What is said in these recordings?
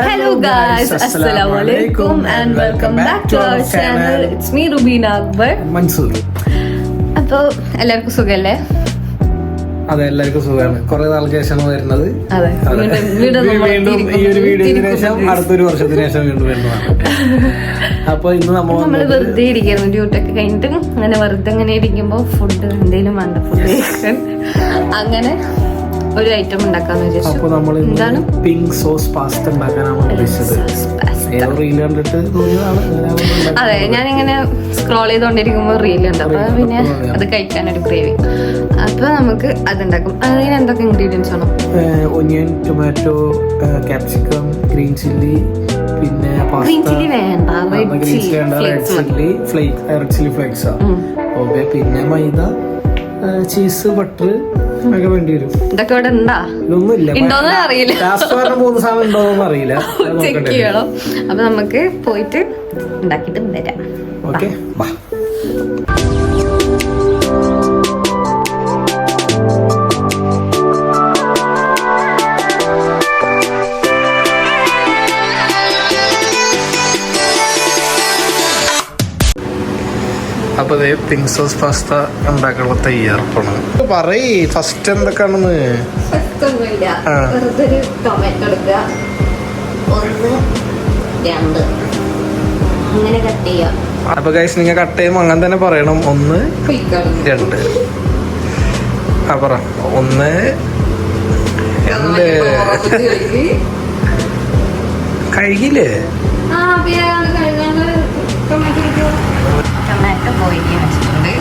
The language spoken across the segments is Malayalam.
Hello guys, Assalamualaikum and welcome back to our channel. It's me Rubina Akbar. Mansoor. അപ്പോൾ എല്ലാവർക്കും സുഖല്ലേ? അതെ, എല്ലാവർക്കും സുഖമാണ്. കുറെ നാൾക്ക് ശേഷം വരുന്നത്. അതെ, വീണ്ടും ഈ ഒരു വീഡിയോയ്ക്ക് ശേഷം അടുത്തൊരു വർഷത്തിന് ശേഷം വീണ്ടും വരുന്നതാണ്. അപ്പൊ ഇന്ന് നമ്മൾ വെറുതെ ഇരിക്കുന്നു, ഡ്യൂട്ടൊക്കെ കഴിഞ്ഞിട്ട് അങ്ങനെ വെറുതെ ഇങ്ങനെ ഇരിക്കുമ്പോ ഫുഡ് എന്തെങ്കിലും വേണ്ട, ഫുഡ് കഴിക്കാൻ അങ്ങനെ ഒരു ഐറ്റം ഉണ്ടാക്കാന്ന് വിചാരിച്ചു. അപ്പൊ നമ്മൾ എന്താണ് പിങ്ക് സോസ് പാസ്ത ഉണ്ടാക്കാനാണ് ഉദ്ദേശിച്ചത്. അതെ, ഞാനിങ്ങനെ സ്ക്രോൾ ചെയ്തോണ്ടിരിക്കുമ്പോ റീൽ ഉണ്ട്, അപ്പൊ പിന്നെ അത് കഴിക്കാനൊരു ക്രേവിങ്. അപ്പൊ നമുക്ക് അതുണ്ടാക്കും. അതിന് എന്തൊക്കെ ഇൻഗ്രീഡിയൻസ് ആണ്? Onion, tomato, capsicum, green chilli, പിന്നെ ഗ്രീൻ ചില്ലി വേണ്ട, റെഡ് ചില്ലി ഫ്ലേക്സ്, ഓക്കെ, പിന്നെ മൈദ, ചീസ്, ബട്ടർ ഒക്കെ വേണ്ടി വരും. ഇതൊക്കെ ഇവിടെ ഉണ്ടാ? ഇതൊന്നുമില്ല, ഉണ്ടോന്ന് അറിയില്ല, 3 സാധനം ഉണ്ടോന്ന് അറിയില്ല, ചെക്ക് ചെയ്യണം. അപ്പൊ നമുക്ക് പോയിട്ട് ഉണ്ടാക്കിട്ട് വരാം. ഓക്കെ, ബാ. അപ്പൊ പിങ്ക് സോസ് പാസ്ത ഉണ്ടാക്കാനുള്ള തയ്യാറെടുപ്പാണ്. പറയ് ഫസ്റ്റ് എന്തൊക്കെയാണെന്ന്. ടൊമാറ്റോ എടുക്കുക, 1 2 അങ്ങനെ കട്ട് ചെയ്യാം. അപ്പൊ ഗൈസ്, നിങ്ങൾ കട്ട് ചെയ്യുമ്പോൾ അങ്ങനെ തന്നെ പറയണം. 1 2 പറ. 1 2 കഴുകില്ലേ? ടൊമാറ്റോ ബോയിൽ ചെയ്യാൻ വെച്ചിട്ടുണ്ട്.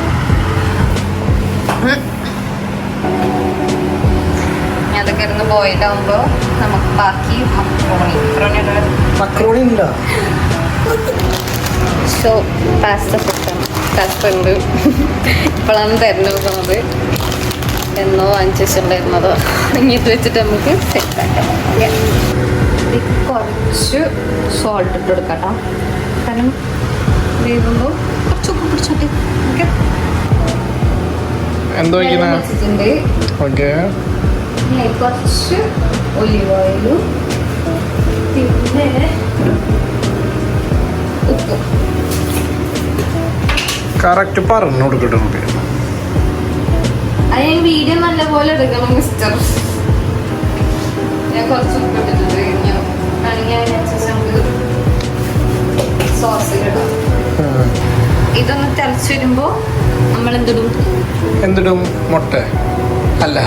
അതൊക്കെ ഇരുന്ന് ബോയിൽ ആകുമ്പോൾ നമുക്ക് ബാക്കി മക്രോണി ഉണ്ടോ? സോ പാസ്ത ഉണ്ട്. ഇപ്പോഴാണ് തരുന്നു നോക്കുന്നത്, എന്നോ വാങ്ങിച്ചിട്ടുണ്ടായിരുന്നതോ. ഇനി ഇത് വെച്ചിട്ട് നമുക്ക് സെറ്റ് ആക്കാം. ഓക്കെ, കുറച്ച് സോൾട്ട് ഇട്ട് കൊടുക്കാം, കാരണം വേകുമ്പോൾ കുറച്ച് ഉപ്പ് പിടിച്ചോട്ടെ. എന്തോ കുറച്ച് ഒലിവ് ഓയിലും പിന്നെ ഉപ്പും കറക്റ്റ് പറഞ്ഞു കൊടുക്കട്ടെ. അത് ഞാൻ വീഡിയോ നല്ലപോലെ എടുക്കണം മിസ്റ്റർ. ഞാൻ കുറച്ച് ഉപ്പ് ഇട്ടിട്ടുണ്ട്. നമുക്ക് സോസ് ഇടാം. ഇതൊന്ന് തിളച്ച് വരുമ്പോ നമ്മൾ എന്തിടും? മുട്ട അല്ല,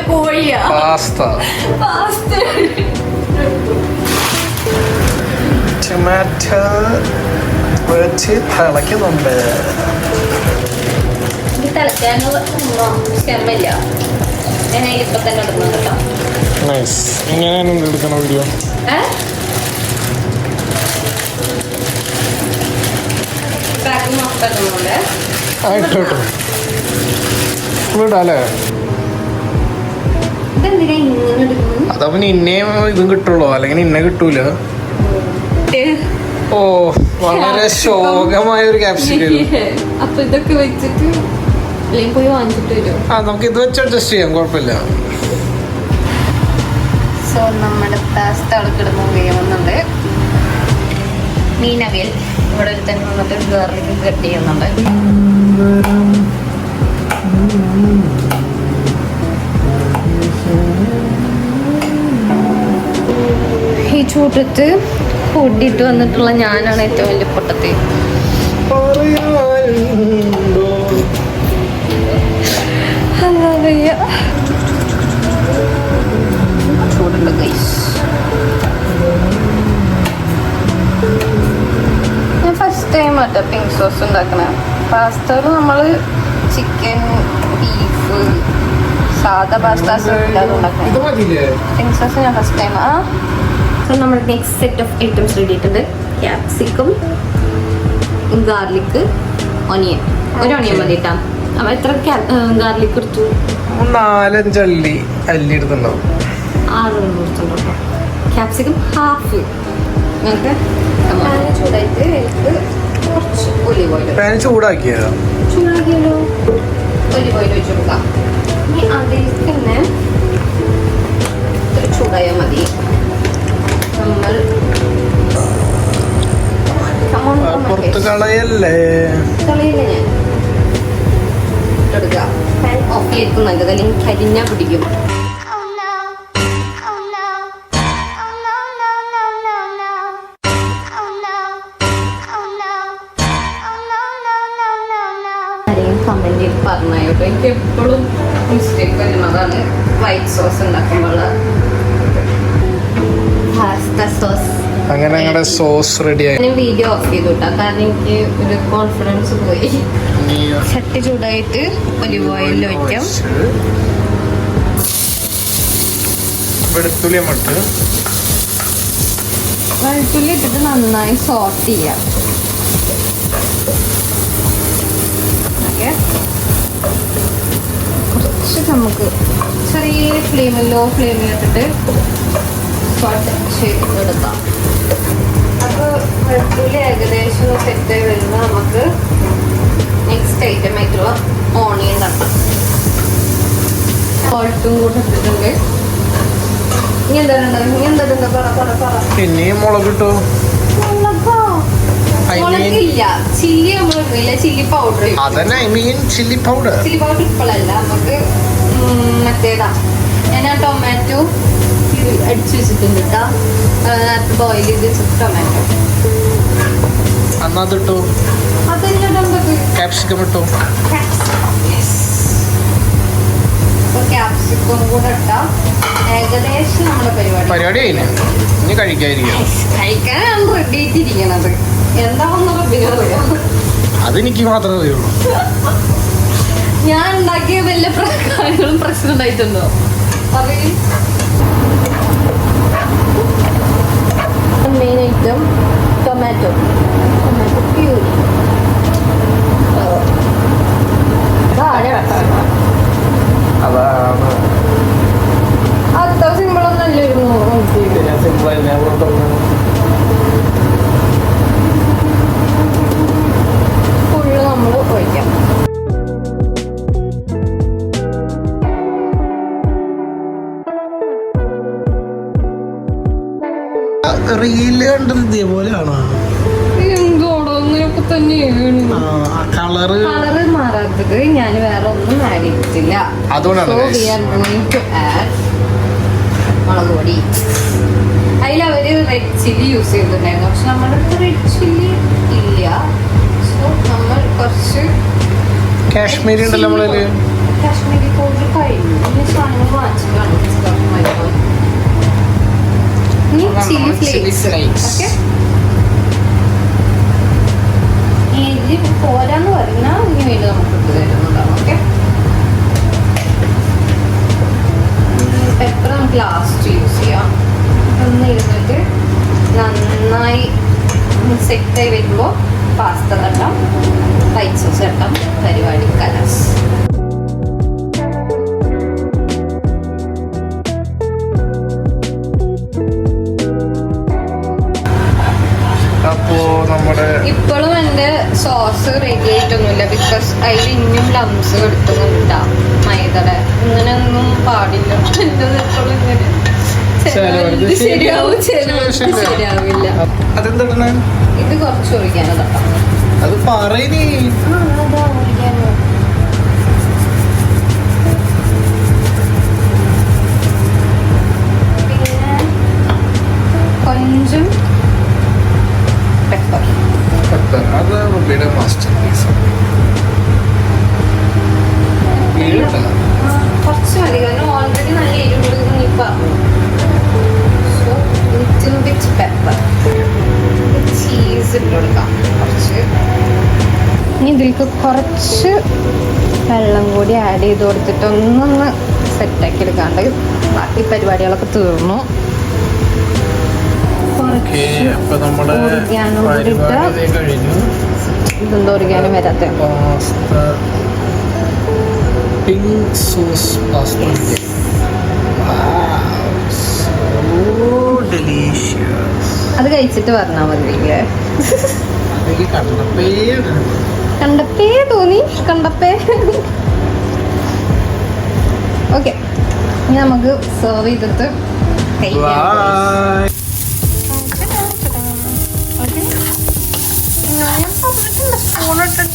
കോഴിയാ, പാസ്ത. ടൊമാറ്റോ വെച്ച് തിളയ്ക്കുന്നുണ്ട്. ഇത് തിളയ്ക്കാനുള്ള ക്ഷമയില്ല, ഞാൻ ഇപ്പൊ തന്നെ ഇടുന്നത് കേട്ടോ. നൈസ്. എങ്ങനെയാണ് എടുക്കണ വീഡിയോ? അതവന് ഇന്നേം ഇതും കിട്ടുള്ളൂ, അല്ലെങ്കിൽ ഇന്ന കിട്ടൂല. ഓ, വളരെ ശോകമായ ഒരു ക്യാപ്സിക്കം. അപ്പൊ ഇതൊക്കെ വെച്ചിട്ട് പോയി വാങ്ങിച്ചിട്ട് വരും. നമുക്ക് ഇത് വെച്ച് അഡ്ജസ്റ്റ് ചെയ്യാം, കുഴപ്പമില്ല. സോ നമ്മുടെ പാസ്ത കിടന്നു വേവുന്നുണ്ട്. മീനവിയൽ ഇവിടെ തന്നെ വന്നിട്ട് ഗാർലിക് കട്ട് ചെയ്യുന്നുണ്ട്. ഈ ചൂട്ടത്ത് പൊടിയിട്ട് വന്നിട്ടുള്ള ഞാനാണ് ഏറ്റവും വലിയ പൊട്ടത്തി. ചൂടുണ്ട് ഗൈസ്. ഞാൻ ഫസ്റ്റ് ടൈം ആട്ടോ പിങ്ക് സോസ് ഉണ്ടാക്കണേ. പാസ്തയിൽ നമ്മൾ ചിക്കൻ, ബീഫ്, സാധാ പാസ്താസ് ഇല്ലാതെ ഉണ്ടാക്കണേ. പിങ്ക് സോസ് ഞാൻ ഫസ്റ്റ് ടൈം. സോ നമ്മുടെ next set of items ready ആയിട്ടുണ്ട്. Capsicum, garlic, onion. ഒരു ഒനിയൻ മതി കേട്ടോ. അപ്പൊ എത്ര ഗാർലിക് എടുത്തു? 4-5 അല്ലി എടുത്തുണ്ടാവും. 6 എടുത്തുണ്ടോ? Capsicum half. നിങ്ങൾക്ക് ചൂടായിട്ട് എനിക്ക് കുറച്ച് ഒലിവ് ഓയിൽ ചൂടാക്കിയാലോ? ഒലിവ് ഓയിൽ വെച്ച് കൊടുക്കാം. ഇനി അതിൽ തന്നെ ചൂടായാൽ മതി. കളയല്ലേ കളയില്ല ഞാൻ എടുക്കുക. ഫാൻ ഓഫ് ചെയ്ത് നല്ലത്, അല്ലെങ്കിൽ കരിഞ്ഞാ പിടിക്കും. കമന്റ് ചെയ്ത് പറഞ്ഞായോട്ടോ, എനിക്ക് എപ്പോഴും മിസ്റ്റേക്ക് വരുന്നതാണ് വൈറ്റ് സോസ് ഉണ്ടാക്കുമ്പോൾ. പാസ്ത സോസ് അങ്ങനെ ഞങ്ങളുടെ സോസ് റെഡിയായി. ഞാൻ വീഡിയോ ഓഫ് ചെയ്തു കേട്ടോ, കാരണം എനിക്ക് ഒരു കോൺഫിഡൻസ് പോയി. ചട്ടി ചൂടായിട്ട് ഒലിവ് ഓയിൽ വയ്ക്കാം. വെളുത്തുള്ളി മട്ട് വെളുത്തുള്ളി ഇട്ടിട്ട് നന്നായി സോട്ട് ചെയ്യാം. ഓക്കെ, കുറച്ച് നമുക്ക് ചെറിയ ഫ്ലെയിമിൽ, ലോ ഫ്ലെയിമിലിട്ടിട്ട് സോട്ട് ചെയ്തെടുക്കാം. അപ്പോൾ വെളുത്തുള്ളി ഏകദേശം സെറ്റ് ആയി വരുമ്പോൾ നമുക്ക് നെക്സ്റ്റ് ഐറ്റം ആയിട്ടുള്ള ഓണിയൻ തട്ടാം. സോൾട്ടും കൂടെ ഇട്ടിട്ടുണ്ട്. ഇനി എന്താ പിന്നെയും മുളക് ഇട്ടോ. മുളകില്ല, ചില്ലി നമ്മൾ ഇട്ടില്ല, ചില്ലി പൗഡർ. അതന്നെ ചില്ലി പൗഡർ. ചില്ലി പൗഡർ ഇപ്പോഴല്ല, നമുക്ക് മറ്റേതാ. ഞാൻ ആ ടൊമാറ്റോ അടിച്ചു വെച്ചിട്ടുണ്ട് കേട്ടോ, ബോയിൽ ചെയ്ത് വെച്ചിട്ട് ടൊമാറ്റോ. അന്നതിട്ടോ. ക്യാപ്സിക്കം ഇട്ടോ. ക്യാപ്സിക്കം കൂടെ ഇട്ടാ ഏകദേശം നമ്മുടെ പരിപാടി ഇനി കഴിക്കാതിരിക്കാം. കഴിക്കാനാണ് റെഡി ആയിട്ടിരിക്കണത്. എന്താണെന്ന് റബ്ബിനറിയാം, അതെനിക്ക് മാത്രമേ അറിയുള്ളൂ. ഞാൻ ഉണ്ടാക്കിയ വല്ല കാര്യങ്ങളും പ്രശ്നം ഉണ്ടായിട്ടുണ്ടോ? Main item tomato puree. അതാണ് അത്ര സിമ്പിളൊന്നല്ലായിരുന്നു. ഫുള്ള് നമ്മൾ ഒഴിക്കാം. റീല് കണ്ടത് ഇതേപോലെയാണോ? എന്തോടോ ഒന്നിനൊക്കെ തന്നെയാണ് കളറ് മാറാത്തത്. ഞാൻ വേറെ ഒന്നും ആഡ് ചെയ്തിട്ടില്ല. മുളക് പൊടി. അതിലവര് റെഡ് ചില്ലി യൂസ് ചെയ്തിട്ടുണ്ടായിരുന്നു, പക്ഷെ നമ്മുടെ അടുത്ത് റെഡ് ചില്ലി ഇല്ല. സോ നമ്മൾ കുറച്ച് കാശ്മീരി ഉണ്ടല്ലോ നമ്മളില്. കാശ്മീരി പൗഡർ കഴിഞ്ഞു. സാധനങ്ങൾ വാങ്ങിച്ചിട്ടാണ് ചില്ലി ഫ്ലേക്സ്. ഓക്കെ, എരിവ് പോരാന്ന് പറഞ്ഞാൽ ഇനി വേണ്ടി നമുക്ക് ഇട്ട് തരുന്നുണ്ടാവും. ഓക്കെ, പെപ്പർ നമുക്ക് ലാസ്റ്റ് യൂസ് ചെയ്യാം. ഒന്ന് ഇരുന്നിട്ട് നന്നായി സെറ്റായി വരുമ്പോൾ പാസ്ത തട്ടാം, വൈറ്റ് സോസ് തട്ടാം, പരിപാടി കലാസ്. ഇപ്പോഴും എൻ്റെ സോസ് റെഡി ആയിട്ടൊന്നുമില്ല, ബിക്കോസ് അതിൽ ഇനിയും ലംസ് കിട്ടുന്നുണ്ടാ മൈദയുടെ. ഇങ്ങനെയൊന്നും പാടില്ല. എൻ്റെ ഇപ്പോഴും ഇങ്ങനെ ശരിയാവും, ശരിയാവില്ല. ഇത് കുറച്ച് ഒഴിക്കാനോ അത് പറയുന്നേ. പിന്നെ കൊഞ്ചം പെപ്പർ. അത് റുബിയുടെ മാസ്റ്റർ പീസ്. കുറച്ച് മതി, കാരണം ഓൾറെഡി നല്ല എരിവുണ്ടെന്ന് നീ പറഞ്ഞു. So little bit pepper. Cheese ഇട്ട് കൊടുക്കാം കുറച്ച്. ഇനി ഇതിലേക്ക് കുറച്ച് വെള്ളം കൂടി ആഡ് ചെയ്ത് കൊടുത്തിട്ട് ഒന്നൊന്ന് സെറ്റാക്കി എടുക്കാണ്ട് ബാക്കി പരിപാടികളൊക്കെ തീർന്നു. ഇതെന്തോ ഓർഗാനോ വരാത്ത പിങ്ക് സോസ് പാസ്ത. അത് കഴിച്ചിട്ട് പറഞ്ഞാൽ മതി. കണ്ടപ്പേ തോന്നി, കണ്ടപ്പേ. ഓക്കെ, ഇനി നമുക്ക് സെർവ് ചെയ്തിട്ട് കഴിക്കാം.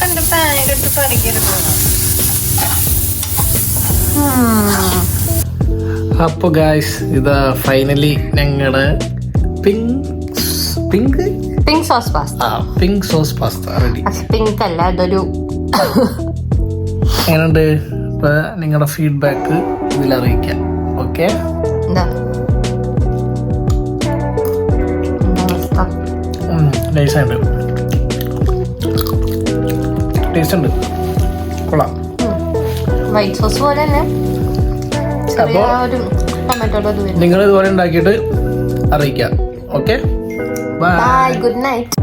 എന്റെ പാനിലിട്ട് പറിക്കരുത്. അപ്പൊ ഗായ്സ് ഇതാ ഫൈനലി ഞങ്ങളുടെ pink sauce pasta. Pink sauce pasta ready. Pink അല്ല, അതൊരു എങ്ങനെയുണ്ട്? ഇപ്പൊ നിങ്ങളുടെ ഫീഡ്ബാക്ക് ഇതിൽ അറിയിക്കാം. ഓക്കെ, നൈസായിട്ട് ടേസ്റ്റ് ഉണ്ട്, കൊള്ളാം. വൈറ്റ് സോസ് പോലെ തന്നെ അപ്പോൾ നിങ്ങൾ ഇതുപോലെ ഉണ്ടാക്കിയിട്ട് അറിയിക്കാം. Okay, bye, good night.